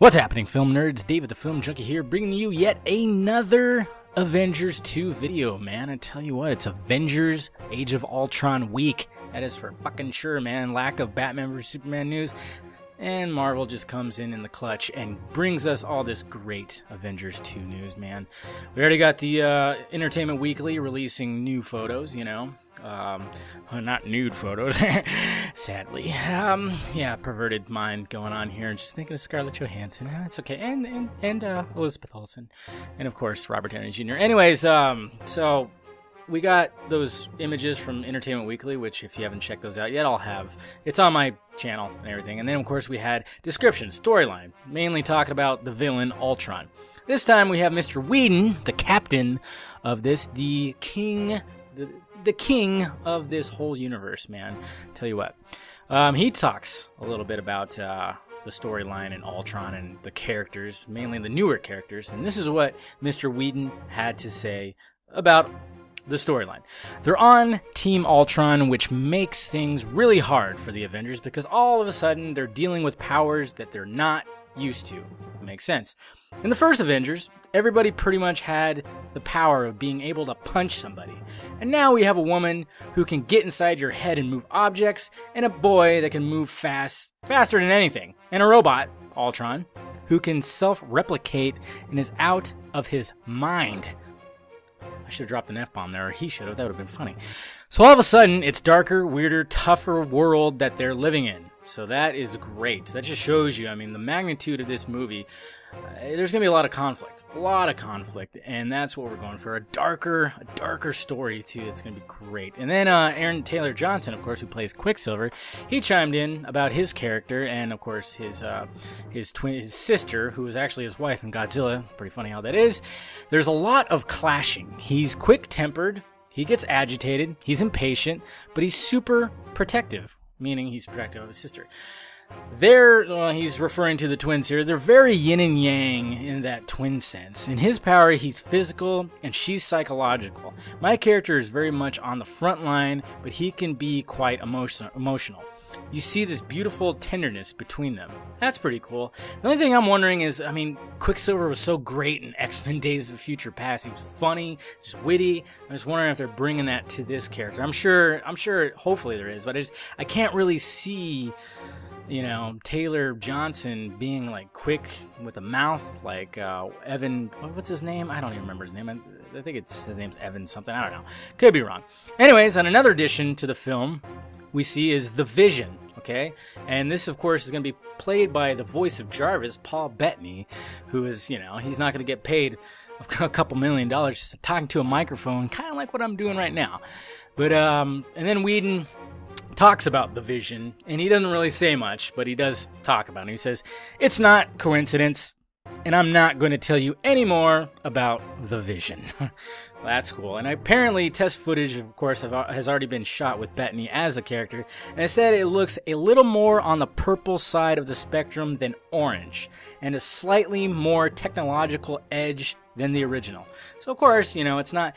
What's happening, film nerds? David the Film Junkie here, bringing you yet another Avengers 2 video, man. I tell you what, it's Avengers Age of Ultron week. That is for fucking sure, man. Lack of Batman vs Superman news. And Marvel just comes in the clutch and brings us all this great Avengers 2 news, man. We already got the Entertainment Weekly releasing new photos, you know. Not nude photos, sadly. Yeah, perverted mind going on here. Just thinking of Scarlet Johansson. That's okay. And Elizabeth Olsen. And, of course, Robert Downey Jr. Anyways, so we got those images from Entertainment Weekly, which if you haven't checked those out yet, I'll have. It's on my channel and everything. And then, of course, we had description, storyline, mainly talking about the villain, Ultron. This time we have Mr. Whedon, the captain of this, the king of this whole universe, man. Tell you what. He talks a little bit about the storyline in Ultron and the characters, mainly the newer characters. And this is what Mr. Whedon had to say about the storyline. They're on Team Ultron, which makes things really hard for the Avengers because all of a sudden they're dealing with powers that they're not used to. Makes sense. In the first Avengers, everybody pretty much had the power of being able to punch somebody. And now we have a woman who can get inside your head and move objects, and a boy that can move faster than anything, and a robot, Ultron, who can self-replicate and is out of his mind. I should have dropped an F-bomb there, or he should have. That would have been funny. So all of a sudden, it's darker, weirder, tougher world that they're living in. So that is great. That just shows you, I mean, the magnitude of this movie. There's going to be a lot of conflict. And that's what we're going for. A darker story, too. It's going to be great. And then Aaron Taylor Johnson, of course, who plays Quicksilver, he chimed in about his character and, of course, his sister, who was actually his wife in Godzilla. Pretty funny how that is. There's a lot of clashing. He's quick-tempered. He gets agitated. He's impatient. But he's super protective, meaning he's protective of his sister. He's referring to the twins here. They're very yin and yang in that twin sense. In his power, he's physical and she's psychological. My character is very much on the front line, but he can be quite emotional. You see this beautiful tenderness between them. That's pretty cool. The only thing I'm wondering is, I mean, Quicksilver was so great in X-Men Days of Future Past. He was funny, just witty. I'm just wondering if they're bringing that to this character. I'm sure, hopefully there is, but I can't really see, you know, Taylor Johnson being like quick with a mouth, like Evan. What's his name? I don't even remember his name. I think his name's Evan something. I don't know. Could be wrong. Anyways, on another addition to the film, we see is the Vision. Okay, and this, of course, is going to be played by the voice of Jarvis, Paul Bettany, who is, you know, he's not going to get paid a couple $1 million just talking to a microphone, kind of like what I'm doing right now. But and then Whedon talks about the Vision, and he doesn't really say much, but he does talk about it. He says, "It's not coincidence, and I'm not going to tell you any more about the Vision." That's cool. And apparently test footage, of course, has already been shot with Bettany as a character, and it said it looks a little more on the purple side of the spectrum than orange, and a slightly more technological edge than the original. So, of course, you know, it's not...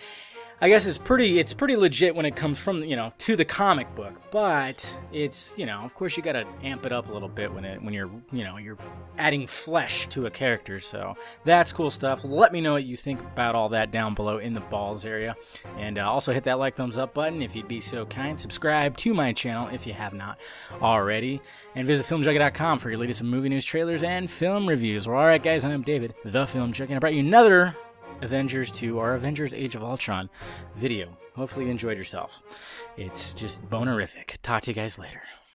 I guess it's pretty legit when it comes from, you know, to the comic book, but it's, you know, of course you gotta amp it up a little bit when you're, you know, you're adding flesh to a character. So that's cool stuff. Let me know what you think about all that down below in the balls area, and also hit that like, thumbs up button if you'd be so kind. Subscribe to my channel if you have not already, and visit filmjunkie.com for your latest movie news, trailers, and film reviews. Well, all right, guys, I'm David, the Film Junkie, and I brought you another Avengers 2 or Avengers Age of Ultron video. Hopefully you enjoyed yourself. It's just bonerific. Talk to you guys later.